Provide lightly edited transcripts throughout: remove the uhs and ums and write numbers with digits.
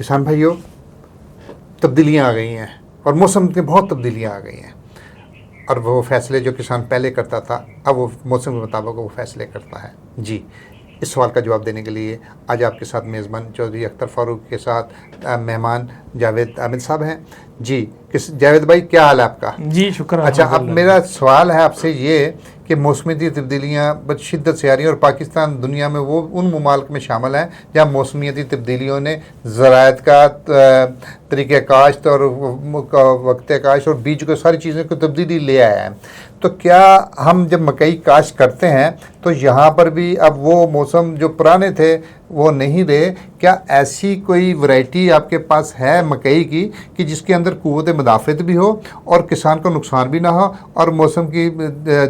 किसान भाइयों, तब्दीलियाँ आ गई हैं और मौसम में बहुत तब्दीलियाँ आ गई हैं, और वो फ़ैसले जो किसान पहले करता था अब वो मौसम के मुताबिक वो फ़ैसले करता है। जी, इस सवाल का जवाब देने के लिए आज आपके साथ मेज़बान चौधरी अख्तर फ़ारूक के साथ मेहमान जावेद आमिद साहब हैं। जी, किस जावेद भाई, क्या हाल है आपका? जी शुक्र। अच्छा, अब मेरा सवाल है आपसे ये कि मौसमी तब्दीलियाँ बद शिद्दत से आ रही हैं और पाकिस्तान दुनिया में वो उन ममालिक में शामिल है जहाँ मौसमियाती तब्दीलियों ने ज़राअत का तरीक़े काश्त और वक्त काश्त और बीज को सारी चीज़ों को तब्दीली ले आया है। तो क्या हम जब मकई काश्त करते हैं तो यहाँ पर भी अब वो मौसम जो पुराने थे वो नहीं रहे? क्या ऐसी कोई वैरायटी आपके पास है मकई की कि जिसके अंदर क़ुव्वत मुदाफ़त भी हो और किसान को नुकसान भी ना हो और मौसम की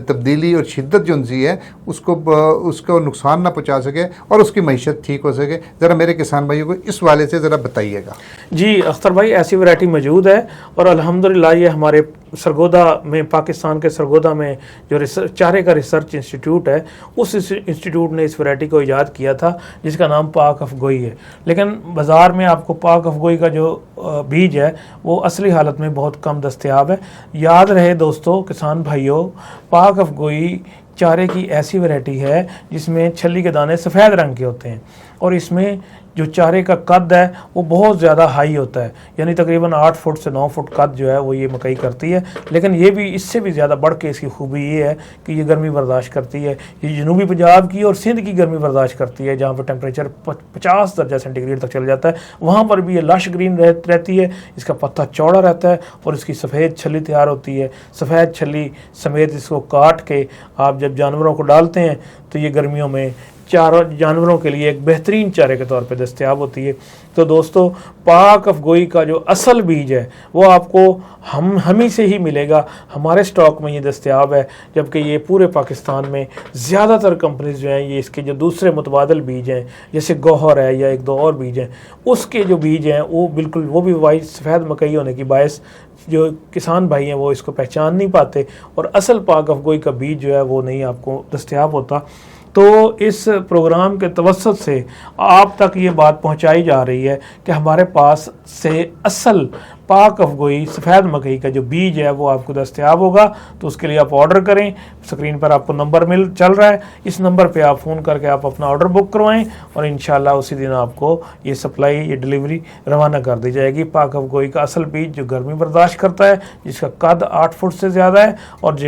तब्दीली और शिद्दत जो उनसी है उसको नुकसान ना पहुँचा सके और उसकी मईशत ठीक हो सके? ज़रा मेरे किसान भाइयों को इस वाले से ज़रा बताइएगा। जी अख्तर भाई, ऐसी वैरायटी मौजूद है और अल्हम्दुलिल्लाह ये हमारे सरगोदा में, पाकिस्तान के सरगोदा में जो चारे का रिसर्च इंस्टीट्यूट है, उस इंस्टीट्यूट ने इस वैरायटी को ईजाद किया था जिसका नाम पाक अफगोई है। लेकिन बाज़ार में आपको पाक अफगोई का जो बीज है वो असली हालत में बहुत कम दस्तयाब है। याद रहे दोस्तों, किसान भाइयों, पाक अफगोई चारे की ऐसी वैरायटी है जिसमें छल्ली के दाने सफ़ेद रंग के होते हैं और इसमें जो चारे का कद है वो बहुत ज़्यादा हाई होता है, यानी तकरीबन 8 फुट से 9 फुट कद जो है वो ये मकई करती है। लेकिन ये भी इससे भी ज़्यादा बढ़ के इसकी खूबी ये है कि ये गर्मी बर्दाश्त करती है। ये जनूबी पंजाब की और सिंध की गर्मी बर्दाश्त करती है जहाँ पर टेम्परेचर 50 दर्जा सेंटीग्रेड तक चल जाता है, वहाँ पर भी ये लश ग्रीन रहती है। इसका पत्ता चौड़ा रहता है और इसकी सफ़ेद छल्ली तैयार होती है। सफ़ेद छल्ली समेत इसको काट के आप जब जानवरों को डालते हैं तो ये गर्मियों में जानवरों के लिए एक बेहतरीन चारे के तौर पे दस्तयाब होती है। तो दोस्तों, पाक अफगोई का जो असल बीज है वो आपको हम ही से ही मिलेगा, हमारे स्टॉक में ये दस्तयाब है, जबकि ये पूरे पाकिस्तान में ज़्यादातर कंपनीज जो हैं ये इसके जो दूसरे मुतबादल बीज हैं जैसे गौहर है या एक दो और बीज हैं, उसके जो बीज हैं वो बिल्कुल वो भी वाइट सफ़ेद मकई होने की बायस जो किसान भाई हैं वो इसको पहचान नहीं पाते और असल पाक अफगोई का बीज जो है वो नहीं आपको दस्तयाब होता। तो इस प्रोग्राम के तवस्सुत से आप तक ये बात पहुंचाई जा रही है कि हमारे पास से असल पाक अफगोई सफ़ेद मकई का जो बीज है वो आपको दस्तयाब होगा। तो उसके लिए आप ऑर्डर चल स्क्रीन पर आपको नंबर चल रहा है, इस नंबर पे आप फ़ोन करके आप अपना ऑर्डर बुक करवाएं और इंशाल्लाह उसी दिन आपको ये सप्लाई, ये डिलीवरी रवाना कर दी जाएगी। पाक अफगोई का असल बीज जो गर्मी बर्दाश्त करता है, जिसका कद 8 फुट से ज़्यादा है और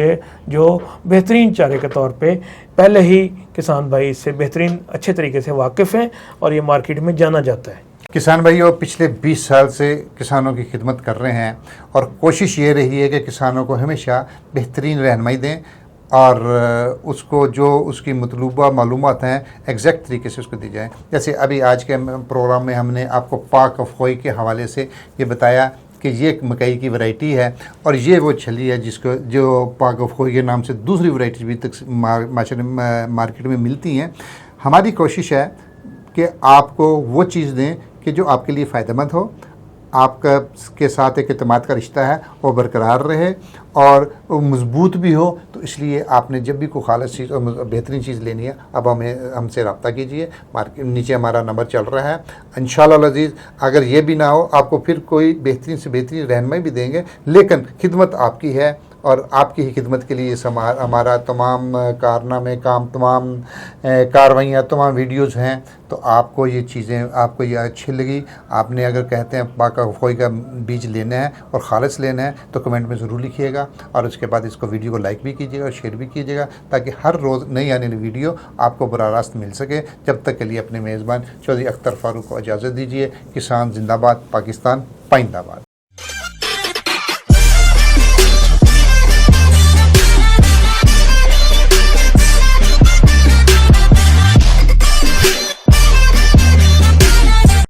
जो बेहतरीन चारे के तौर पर पहले ही किसान भाई इससे बेहतरीन अच्छे तरीके से वाकिफ़ हैं और ये मार्केट में जाना जाता है। किसान भाइयों, पिछले 20 साल से किसानों की खिदमत कर रहे हैं और कोशिश ये रही है कि किसानों को हमेशा बेहतरीन रहनुमाई दें और उसको जो उसकी मतलूबा मालूमात हैं एग्जैक्ट तरीके से उसको दी जाए। जैसे अभी आज के प्रोग्राम में हमने आपको पाक अफगोई के हवाले से ये बताया कि ये मकई की वैरायटी है और ये वो छली है जिसको जो पाक अफगोई के नाम से दूसरी वैरायटी भी तक मार्केट में मिलती हैं। हमारी कोशिश है कि आपको वो चीज़ दें कि जो आपके लिए फ़ायदेमंद हो, आपका के साथ एक एतमाद का रिश्ता है वो बरकरार रहे और वो मजबूत भी हो। तो इसलिए आपने जब भी कोई खालिस चीज़ और बेहतरीन चीज़ लेनी है अब हमसे रब्ता कीजिए। मार्केट नीचे हमारा नंबर चल रहा है। इंशाअल्लाह अज़ीज़, अगर ये भी ना हो आपको फिर कोई बेहतरीन से बेहतरीन रहनुमाई भी देंगे, लेकिन खिदमत आपकी है और आपकी ही खिदमत के लिए हमारा तमाम कारनामे तमाम कार्रवाइयाँ, तमाम वीडियोज़ हैं। तो आपको ये चीज़ें, आपको ये अच्छी लगी, आपने अगर कहते हैं पाक अफगोई का बीज लेना है और खालिस लेना है तो कमेंट में ज़रूर लिखिएगा और उसके बाद इसको वीडियो को लाइक भी कीजिएगा और शेयर भी कीजिएगा ताकि हर रोज़ नई आने वाली वीडियो आपको बराह रास्त मिल सके। जब तक के लिए अपने मेज़बान चौधरी अख्तर फ़ारूक को इजाज़त दीजिए। किसान जिंदाबाद, पाकिस्तान पाइंदाबाद।